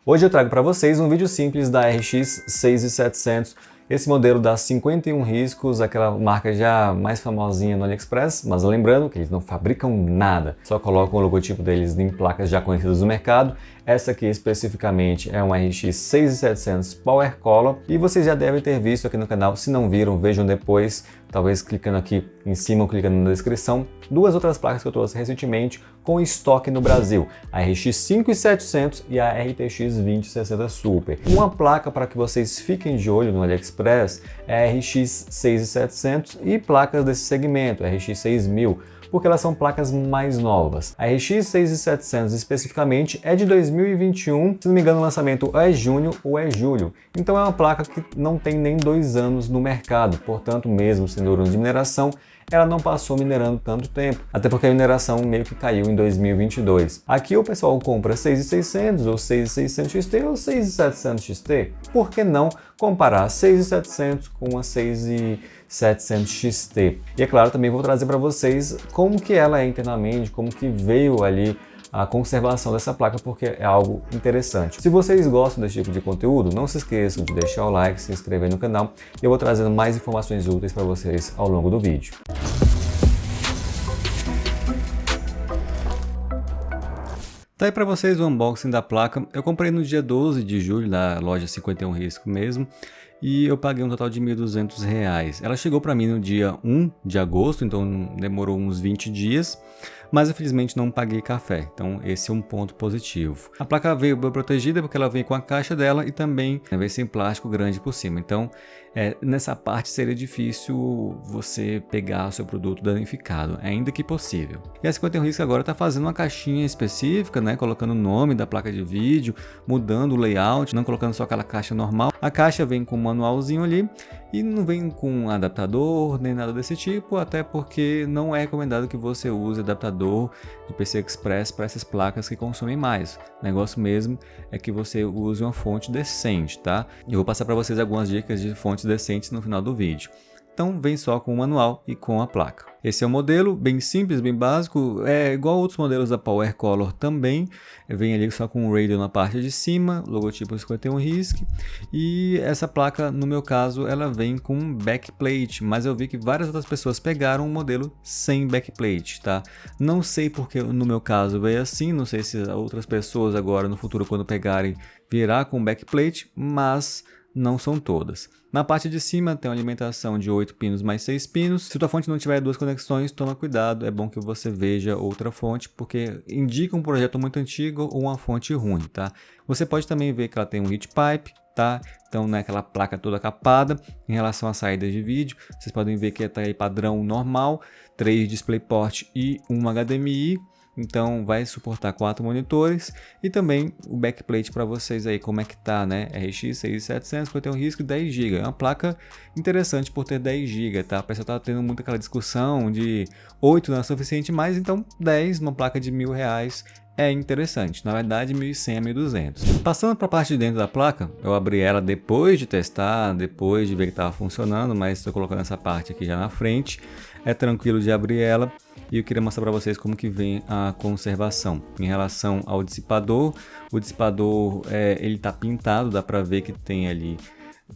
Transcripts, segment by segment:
Hoje eu trago para vocês um vídeo simples da RX 6700. Esse modelo dá 51 riscos, aquela marca já mais famosinha no AliExpress, mas lembrando que eles não fabricam nada, só colocam o logotipo deles em placas já conhecidas do mercado. Essa aqui especificamente é uma RX 6700 Power Color e vocês já devem ter visto aqui no canal. Se não viram, vejam depois, talvez clicando aqui em cima ou clicando na descrição. Duas outras placas que eu trouxe recentemente com estoque no Brasil, a RX 5700 e a RTX 2060 Super. Uma placa para que vocês fiquem de olho no AliExpress é a RX 6700 e placas desse segmento, a RX 6000, porque elas são placas mais novas. A RX 6700 especificamente é de 2021, se não me engano o lançamento é junho ou é julho. Então é uma placa que não tem nem 2 anos no mercado, portanto mesmo sendo ouro de mineração, ela não passou minerando tanto tempo, até porque a mineração meio que caiu em 2022. Aqui o pessoal compra 6600 ou 6600 XT ou 6700 XT. Por que não comparar 6700 com a 6700 XT? E é claro, também vou trazer para vocês como que ela é internamente, como que veio ali a conservação dessa placa, porque é algo interessante. Se vocês gostam desse tipo de conteúdo, não se esqueçam de deixar o like, se inscrever no canal e eu vou trazendo mais informações úteis para vocês ao longo do vídeo. Tá aí para vocês o unboxing da placa. Eu comprei no dia 12 de julho na loja 51 Risco mesmo e eu paguei um total de R$ 1.200. Ela chegou para mim no dia 1 de agosto, então demorou uns 20 dias, mas infelizmente não paguei café, então esse é um ponto positivo. A placa veio bem protegida porque ela vem com a caixa dela e também veio sem plástico grande por cima, então nessa parte seria difícil você pegar o seu produto danificado, ainda que possível. E a 51 Risco agora está fazendo uma caixinha específica, né, colocando o nome da placa de vídeo, mudando o layout, não colocando só aquela caixa normal. A caixa vem com um manualzinho ali e não vem com adaptador nem nada desse tipo, até porque não é recomendado que você use adaptador de PCI Express para essas placas que consomem mais. O negócio mesmo é que você use uma fonte decente, tá? Eu vou passar para vocês algumas dicas de fontes decentes no final do vídeo. Então vem só com o manual e com a placa. Esse é um modelo bem simples, bem básico, é igual a outros modelos da Power Color também. Vem ali só com o radio na parte de cima, logotipo 51 RISC. E essa placa, no meu caso, ela vem com backplate, mas eu vi que várias outras pessoas pegaram um modelo sem backplate, tá? Não sei porque no meu caso veio assim, não sei se outras pessoas agora no futuro quando pegarem virá com backplate, mas não são todas. Na parte de cima tem uma alimentação de 8 pinos mais 6 pinos. Se tua fonte não tiver 2 conexões, toma cuidado, é bom que você veja outra fonte, porque indica um projeto muito antigo ou uma fonte ruim, tá? Você pode também ver que ela tem um heat pipe, tá? Então não é aquela placa toda capada. Em relação às saídas de vídeo, vocês podem ver que está aí padrão normal, 3 DisplayPort e 1 HDMI. Então vai suportar 4 monitores e também o backplate para vocês aí como é que tá, né? RX 6700 vai ter um risco de 10 GB. É uma placa interessante por ter 10 GB, tá? O pessoal tá tendo muito aquela discussão de 8 não é suficiente mais, então 10 numa placa de R$1.000 é interessante, na verdade 1.100 a 1.200. Passando para a parte de dentro da placa, eu abri ela depois de testar, depois de ver que estava funcionando, mas estou colocando essa parte aqui já na frente. É tranquilo de abrir ela e eu queria mostrar para vocês como que vem a conservação. Em relação ao dissipador, o dissipador ele está pintado, dá para ver que tem ali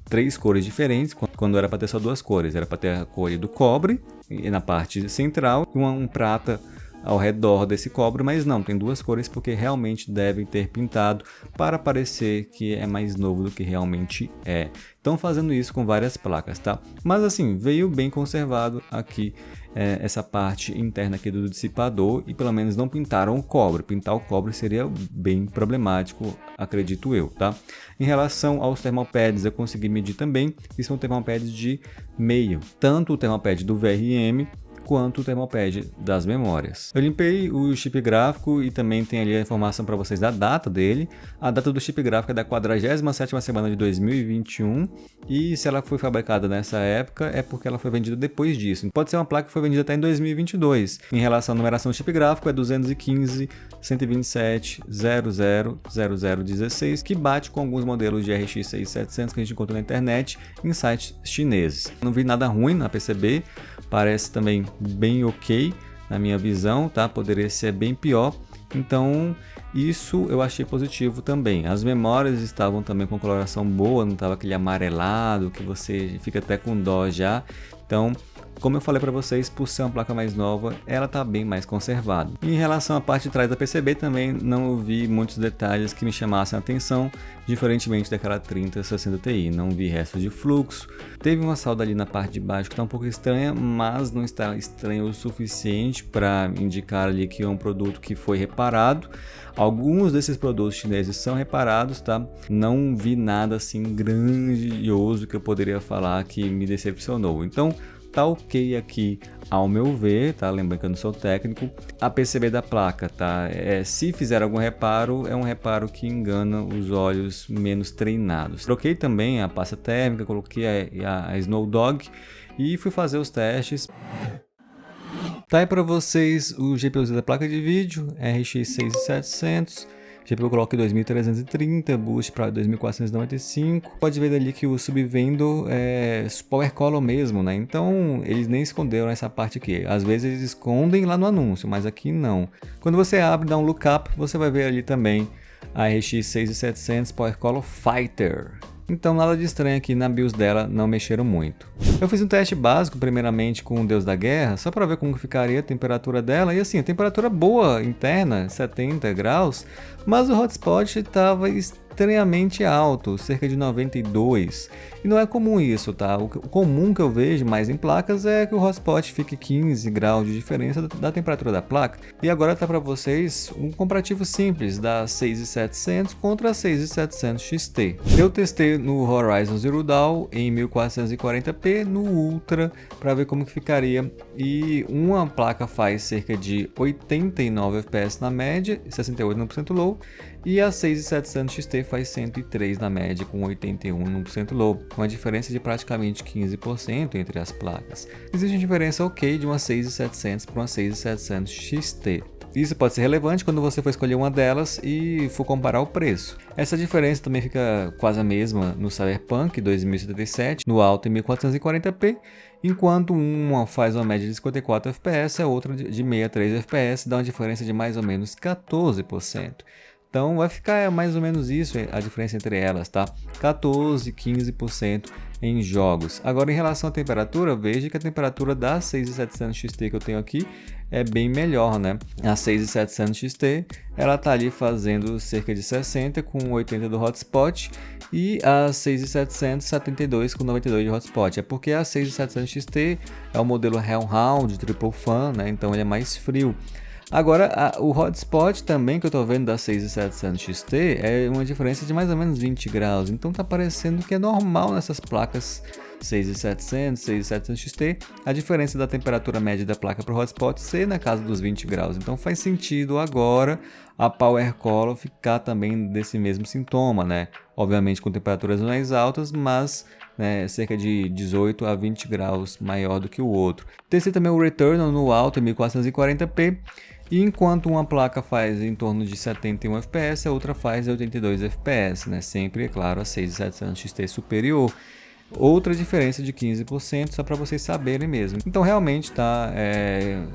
3 cores diferentes, quando era para ter só 2 cores. Era para ter a cor do cobre na parte central e um prata ao redor desse cobre, mas não, tem 2 cores porque realmente devem ter pintado para parecer que é mais novo do que realmente é. Estão fazendo isso com várias placas, tá? Mas assim, veio bem conservado aqui essa parte interna aqui do dissipador e pelo menos não pintaram o cobre. Pintar o cobre seria bem problemático, acredito eu, tá? Em relação aos thermalpads, eu consegui medir também e são thermalpads de meio, tanto o thermalpad do VRM quanto o thermalpad das memórias. Eu limpei o chip gráfico e também tem ali a informação para vocês da data dele. A data do chip gráfico é da 47ª semana de 2021 e se ela foi fabricada nessa época é porque ela foi vendida depois disso. Pode ser uma placa que foi vendida até em 2022. Em relação à numeração do chip gráfico é 215 127 000016, que bate com alguns modelos de RX 6700 que a gente encontra na internet em sites chineses. Não vi nada ruim na PCB, parece também bem ok na minha visão, tá? Poderia ser bem pior. Então Isso eu achei positivo também. As memórias estavam também com coloração boa, não estava aquele amarelado que você fica até com dó já. Então, como eu falei para vocês, por ser uma placa mais nova, ela está bem mais conservada. E em relação à parte de trás da PCB, também não vi muitos detalhes que me chamassem a atenção, diferentemente daquela 3060 Ti. Não vi resto de fluxo. Teve uma solda ali na parte de baixo que está um pouco estranha, mas não está estranho o suficiente para indicar ali que é um produto que foi reparado. Alguns desses produtos chineses são reparados, tá? Não vi nada assim grandioso que eu poderia falar que me decepcionou. Então, tá ok aqui ao meu ver, tá? Lembrando que eu não sou técnico. A PCB da placa, tá? Se fizer algum reparo, é um reparo que engana os olhos menos treinados. Troquei também a pasta térmica, coloquei a Snow Dog e fui fazer os testes. Tá aí para vocês o GPUzinho da placa de vídeo, RX 6700. GPU clock 2330, boost para 2495. Pode ver ali que o subvendo é Power Color mesmo, né? Então eles nem esconderam essa parte aqui. Às vezes eles escondem lá no anúncio, mas aqui não. Quando você abre, dá um lookup, você vai ver ali também a RX 6700 Power Color Fighter. Então nada de estranho aqui na BIOS dela, não mexeram muito. Eu fiz um teste básico primeiramente com o Deus da Guerra, só para ver como ficaria a temperatura dela, e assim, a temperatura boa interna, 70 graus, mas o hotspot estava estranhamente alto, cerca de 92, e não é comum isso, tá? O comum que eu vejo mais em placas é que o hotspot fique 15 graus de diferença da temperatura da placa. E agora tá para vocês um comparativo simples da 6700 contra a 6700 XT. Eu testei no Horizon Zero Dawn em 1440p no Ultra para ver como que ficaria, e uma placa faz cerca de 89 fps na média, 68% low, e a 6700 XT faz 103 na média com 81% low, com uma diferença de praticamente 15% entre as placas. Existe uma diferença ok de uma 6700 para uma 6700 XT. Isso pode ser relevante quando você for escolher uma delas e for comparar o preço. Essa diferença também fica quase a mesma no Cyberpunk 2077, no alto em 1440p, enquanto uma faz uma média de 54 fps, a outra de 63 fps, dá uma diferença de mais ou menos 14%. Então vai ficar mais ou menos isso a diferença entre elas, tá? 14, 15% em jogos. Agora em relação à temperatura, veja que a temperatura da 6700 XT que eu tenho aqui é bem melhor, né? A 6700 XT, ela tá ali fazendo cerca de 60 com 80 do hotspot, e a 6700 72 com 92 de hotspot. É porque a 6700 XT é o modelo Hellhound Triple Fan, né? Então ele é mais frio. Agora, o hotspot também que eu tô vendo da 6700 XT é uma diferença de mais ou menos 20 graus. Então tá parecendo que é normal nessas placas 6700, 6700 XT, a diferença da temperatura média da placa para o hotspot ser na casa dos 20 graus. Então faz sentido agora a Power Color ficar também desse mesmo sintoma, né? Obviamente com temperaturas mais altas, mas cerca de 18 a 20 graus maior do que o outro. Testei também o Returnal no alto em 1440p. E enquanto uma placa faz em torno de 71 fps, a outra faz 82 fps, né? Sempre, é claro, a 6700 XT superior. Outra diferença de 15%, só para vocês saberem mesmo. Então realmente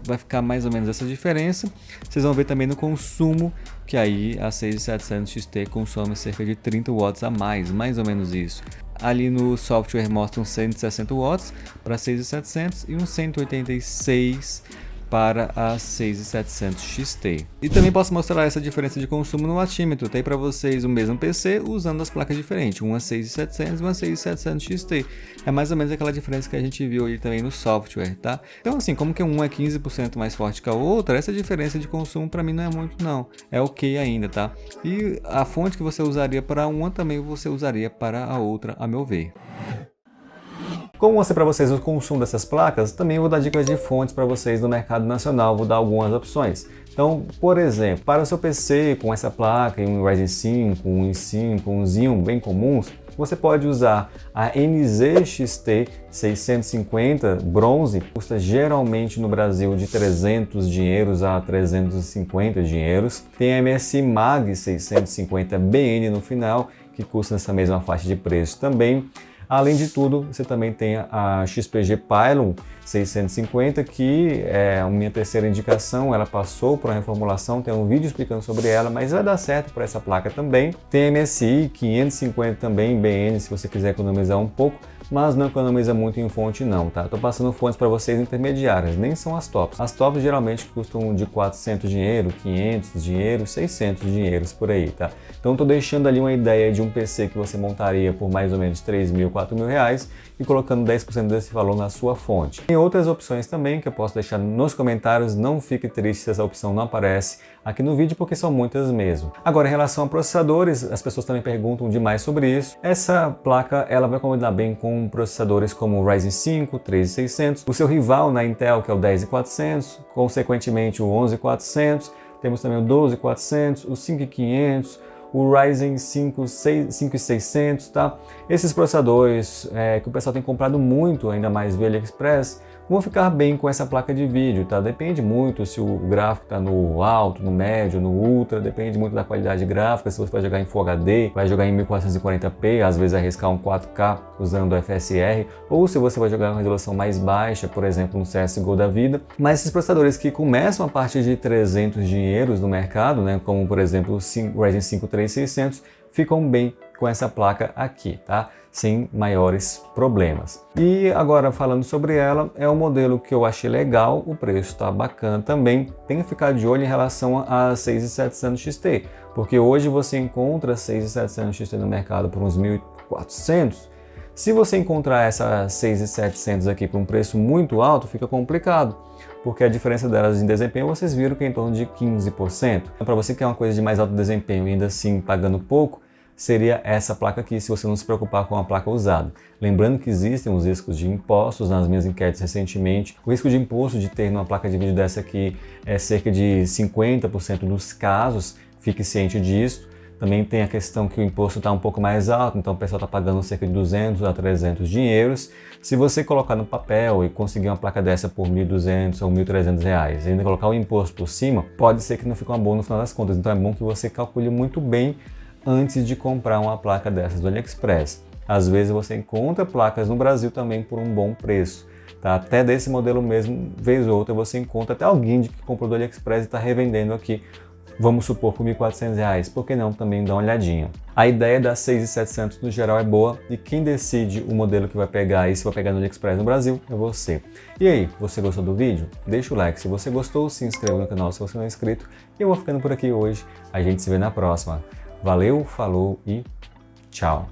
vai ficar mais ou menos essa diferença. Vocês vão ver também no consumo, que aí a 6700 XT consome cerca de 30 watts a mais ou menos isso. Ali no software mostra uns 160 watts para 6700 e uns 186 para a 6700 XT. E também posso mostrar essa diferença de consumo no watímetro. Tem para vocês o mesmo PC usando as placas diferentes, uma 6700 e uma 6700 XT. É mais ou menos aquela diferença que a gente viu aí também no software, tá? Então assim, como que um é 15% mais forte que a outra, essa diferença de consumo para mim não é muito não. É ok ainda, tá? E a fonte que você usaria para uma também você usaria para a outra, a meu ver. Como mostrei para vocês o consumo dessas placas, também vou dar dicas de fontes para vocês no mercado nacional, vou dar algumas opções. Então, por exemplo, para o seu PC com essa placa, um Ryzen 5, um i5, um Xeon bem comuns, você pode usar a NZXT 650 bronze, custa geralmente no Brasil de 300 dinheiros a 350 dinheiros. Tem a MSI Mag 650 BN no final, que custa nessa mesma faixa de preço também. Além de tudo, você também tem a XPG Pylon 650, que é a minha terceira indicação. Ela passou por uma reformulação, tem um vídeo explicando sobre ela, mas vai dar certo para essa placa também. Tem a MSI 550 também, BN, se você quiser economizar um pouco, mas não economiza muito em fonte não, tá? Tô passando fontes para vocês intermediárias, nem são as tops. As tops geralmente custam de 400 dinheiro, 500 dinheiro, 600 dinheiros por aí, tá? Então tô deixando ali uma ideia de um PC que você montaria por mais ou menos 3 mil, 4 mil reais e colocando 10% desse valor na sua fonte. Tem outras opções também que eu posso deixar nos comentários, não fique triste se essa opção não aparece aqui no vídeo, porque são muitas mesmo. Agora, em relação a processadores, as pessoas também perguntam demais sobre isso. Essa placa, ela vai combinar bem com processadores como o Ryzen 5, 3600, o seu rival na Intel, que é o 10400, consequentemente o 11400, temos também o 12400, o 5500, o Ryzen 5 5600, tá? Esses processadores que o pessoal tem comprado muito, ainda mais via AliExpress, vão ficar bem com essa placa de vídeo, tá? Depende muito se o gráfico tá no alto, no médio, no ultra, depende muito da qualidade gráfica, se você vai jogar em Full HD, vai jogar em 1440p, às vezes arriscar um 4K usando o FSR, ou se você vai jogar em resolução mais baixa, por exemplo, um CSGO da vida. Mas esses processadores que começam a partir de 300 dinheiros no mercado, né, como por exemplo o Ryzen 5 3600, ficam bem com essa placa aqui, tá? Sem maiores problemas. E agora falando sobre ela, é um modelo que eu achei legal, o preço tá bacana também. Tem que ficar de olho em relação a 6700 XT, porque hoje você encontra 6700 XT no mercado por uns 1.400. Se você encontrar essa 6700 aqui por um preço muito alto, fica complicado, porque a diferença delas em desempenho vocês viram que é em torno de 15%. Então, para você que quer uma coisa de mais alto desempenho e ainda assim pagando pouco, seria essa placa aqui, se você não se preocupar com a placa usada. Lembrando que existem os riscos de impostos nas minhas enquetes recentemente. O risco de imposto de ter uma placa de vídeo dessa aqui é cerca de 50% dos casos, fique ciente disso. Também tem a questão que o imposto está um pouco mais alto, então o pessoal está pagando cerca de 200 a 300 dinheiros. Se você colocar no papel e conseguir uma placa dessa por 1.200 ou 1.300 reais e ainda colocar o imposto por cima, pode ser que não fique uma boa no final das contas. Então é bom que você calcule muito bem antes de comprar uma placa dessas do AliExpress. Às vezes você encontra placas no Brasil também por um bom preço, tá? Até desse modelo mesmo, vez ou outra, você encontra até alguém que comprou do AliExpress e está revendendo aqui, vamos supor, por 1.400 reais. Por que não também dar uma olhadinha? A ideia das 6700 no geral é boa e quem decide o modelo que vai pegar e se vai pegar no AliExpress no Brasil é você. E aí, você gostou do vídeo? Deixa o like se você gostou, se inscreva no canal se você não é inscrito. E eu vou ficando por aqui hoje, a gente se vê na próxima. Valeu, falou e tchau!